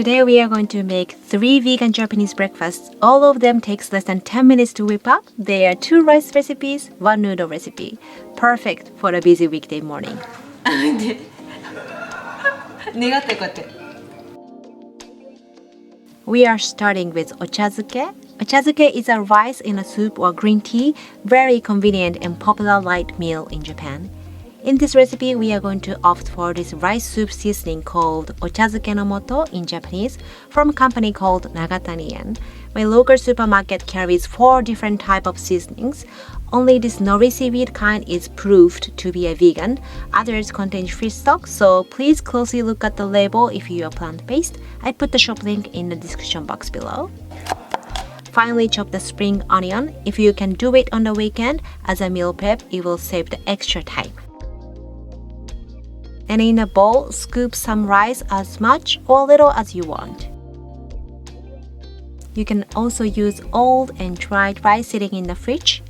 Today we are going to make 3 vegan Japanese breakfasts. All of them takes less than 10 minutes to whip up. They are 2 rice recipes, 1 noodle recipe. Perfect for a busy weekday morning. We are starting with Ochazuke. Ochazuke is a rice in a soup or green tea, very convenient and popular light meal in Japan. In this recipe, we are going to opt for this rice soup seasoning called Ochazuke no moto in Japanese from a company called Nagatani-en. My local supermarket carries 4 different types of seasonings. Only this nori seaweed kind is proved to be a vegan. Others contain fish stock, so please closely look at the label if you are plant-based. I put the shop link in the description box below. Finally, chop the spring onion. If you can do it on the weekend as a meal prep, it will save the extra time. And in a bowl, scoop some rice as much or little as you want. You can also use old and dried rice sitting in the fridge.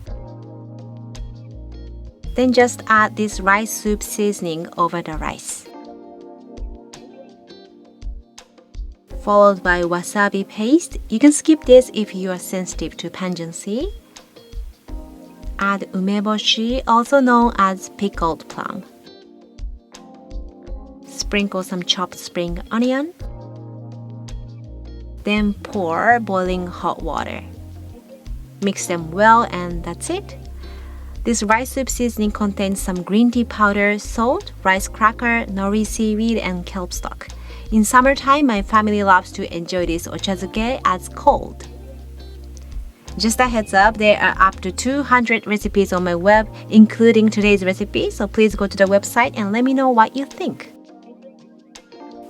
Then just add this rice soup seasoning over the rice. Followed by wasabi paste. You can skip this if you are sensitive to pungency. Add umeboshi, also known as pickled plum. Sprinkle some chopped spring onion. Then pour boiling hot water. Mix them well and that's it. This rice soup seasoning contains some green tea powder, salt, rice cracker, nori seaweed, and kelp stock. In summertime, my family loves to enjoy this ochazuke as cold. Just a heads up, there are up to 200 recipes on my web, including today's recipe, so please go to the website and let me know what you think.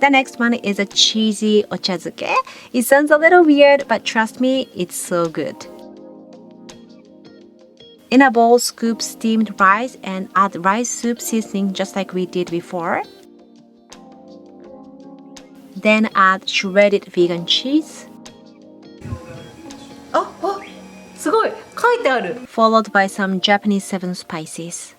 The next one is a cheesy ochazuke. It sounds a little weird, but trust me, it's so good. In a bowl, scoop steamed rice and add rice soup seasoning just like we did before. Then add shredded vegan cheese. Followed by some Japanese 7 spices.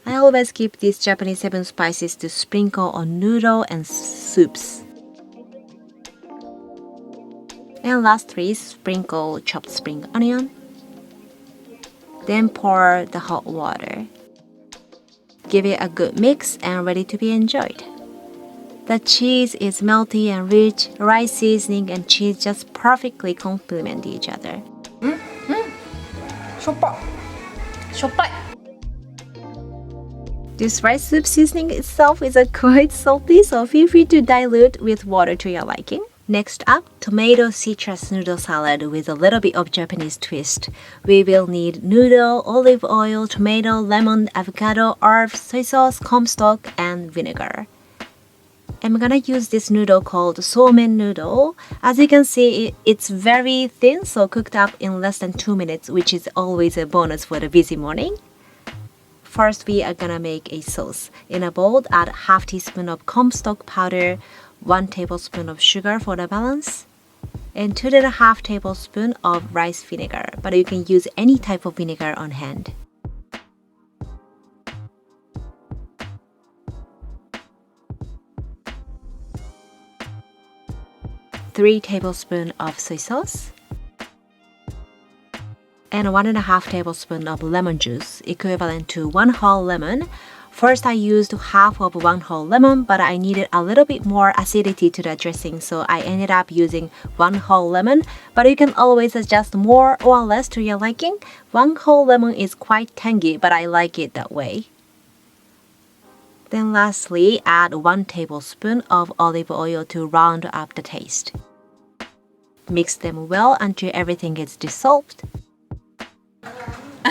I always keep these Japanese 7 spices to sprinkle on noodle and soups. And lastly, sprinkle chopped spring onion. Then pour the hot water. Give it a good mix and ready to be enjoyed. The cheese is melty and rich. Rice seasoning and cheese just perfectly complement each other. This rice soup seasoning itself is quite salty, so feel free to dilute with water to your liking. Next up, tomato citrus noodle salad with a little bit of Japanese twist. We will need noodle, olive oil, tomato, lemon, avocado, herbs, soy sauce, comstock, and vinegar. I'm gonna use this noodle called somen noodle. As you can see, it's very thin, so cooked up in less than 2 minutes, which is always a bonus for the busy morning. First, we are gonna make a sauce. In a bowl, add half teaspoon of comstock powder, 1 tablespoon of sugar for the balance, and 2.5 tablespoons of rice vinegar, but you can use any type of vinegar on hand. 3 tablespoons of soy sauce, and 1.5 tablespoons of lemon juice, equivalent to 1 whole lemon. First, I used half of 1 whole lemon, but I needed a little bit more acidity to the dressing, so I ended up using 1 whole lemon, but you can always adjust more or less to your liking. 1 whole lemon is quite tangy, but I like it that way. Then lastly, add 1 tablespoon of olive oil to round up the taste. Mix them well until everything is dissolved. I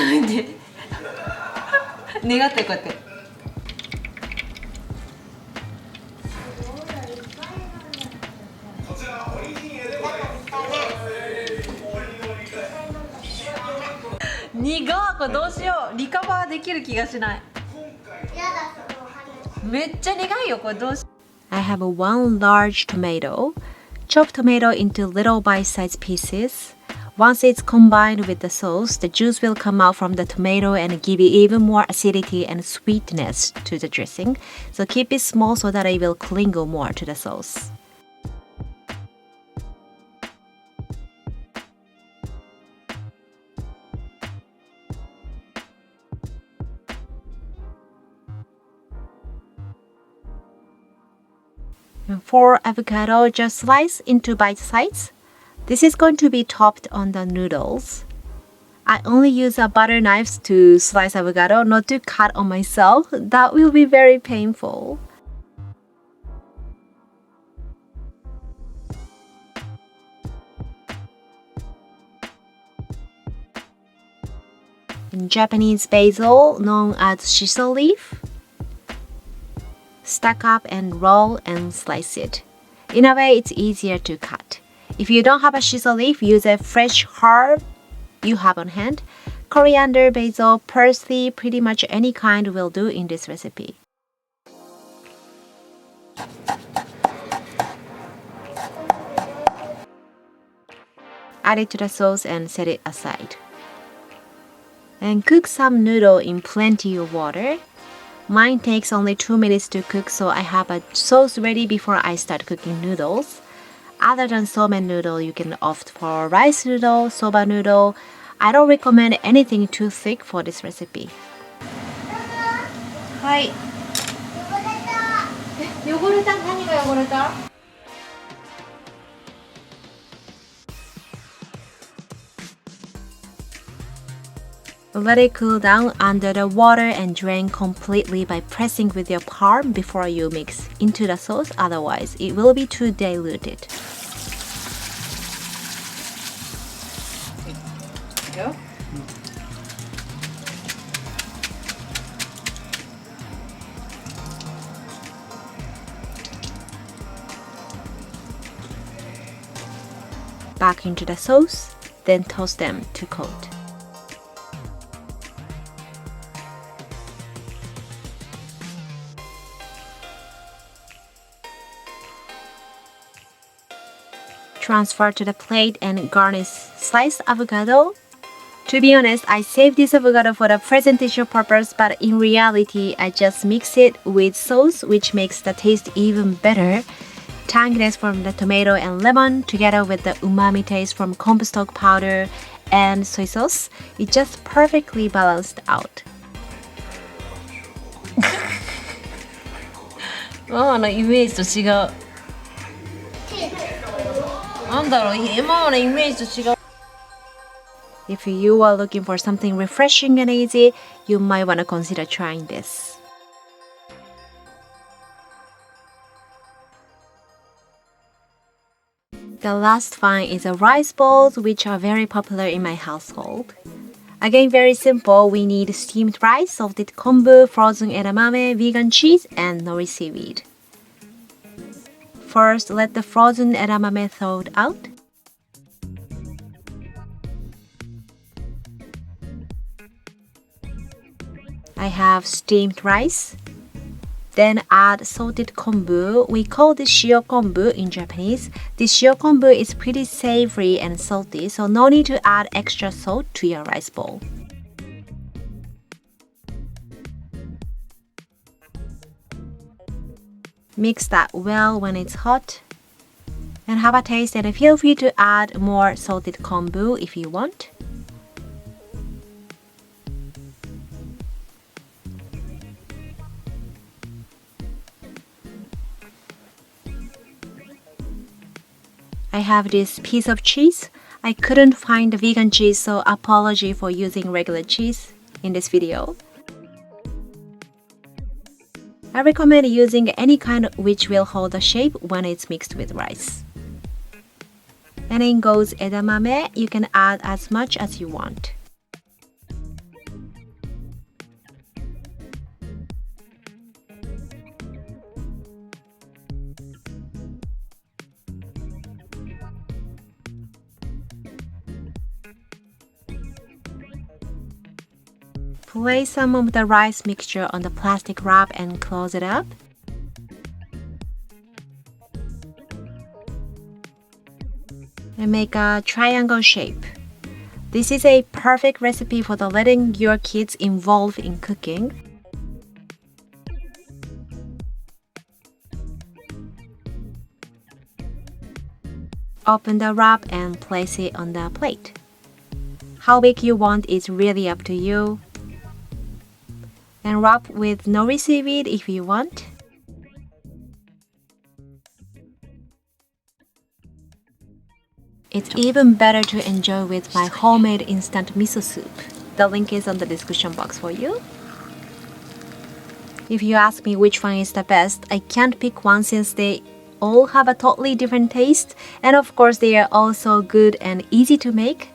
have 1 large tomato. Chop tomato into little bite-sized pieces. Once it's combined with the sauce, the juice will come out from the tomato and give it even more acidity and sweetness to the dressing. So keep it small so that it will cling more to the sauce. And for avocado, just slice into bite size. This is going to be topped on the noodles. I only use a butter knife to slice avocado, not to cut on myself. That will be very painful. In Japanese basil, known as shiso leaf, stack up and roll and slice it. In a way, it's easier to cut. If you don't have a shiso leaf, use a fresh herb you have on hand. Coriander, basil, parsley, pretty much any kind will do in this recipe. Add it to the sauce and set it aside. And cook some noodle in plenty of water. Mine takes only 2 minutes to cook, so I have a sauce ready before I start cooking noodles. Other than somen noodle, you can opt for rice noodle, soba noodle. I don't recommend anything too thick for this recipe. Hi. Let it cool down under the water and drain completely by pressing with your palm before you mix into the sauce, otherwise it will be too diluted. Go. Back into the sauce, then toss them to coat. Transfer to the plate and garnish sliced avocado. To be honest, I saved this avocado for the presentation purpose, but in reality, I just mix it with sauce, which makes the taste even better. Tanginess from the tomato and lemon, together with the umami taste from compostock powder and soy sauce, it just perfectly balanced out. ママのイメージと違う。なんだろう、ママのイメージと違う。If you are looking for something refreshing and easy, you might want to consider trying this. The last find is the rice balls, which are very popular in my household. Again, very simple. We need steamed rice, salted kombu, frozen edamame, vegan cheese, and nori seaweed. First, let the frozen edamame thaw out. I have steamed rice. Then add salted kombu. We call this shio kombu in Japanese. This shio kombu is pretty savory and salty, so no need to add extra salt to your rice bowl. Mix that well when it's hot. And have a taste, and feel free to add more salted kombu if you want. I have this piece of cheese. I couldn't find the vegan cheese, so apology for using regular cheese in this video. I recommend using any kind which will hold the shape when it's mixed with rice. And in goes edamame. You can add as much as you want. Place some of the rice mixture on the plastic wrap and close it up. And make a triangle shape. This is a perfect recipe for letting your kids involved in cooking. Open the wrap and place it on the plate. How big you want is really up to you. And wrap with nori seaweed if you want. It's even better to enjoy with my homemade instant miso soup. The link is on the description box for you. If you ask me which one is the best, I can't pick one since they all have a totally different taste, and of course they are also good and easy to make.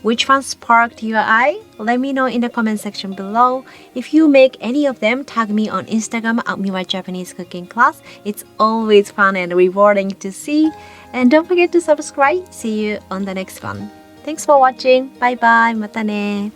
Which one sparked your eye? Let me know in the comment section below. If you make any of them, tag me on Instagram at Miwa Japanese Cooking Class. It's always fun and rewarding to see. And don't forget to subscribe. See you on the next one. Thanks for watching. Bye bye. Mata ne.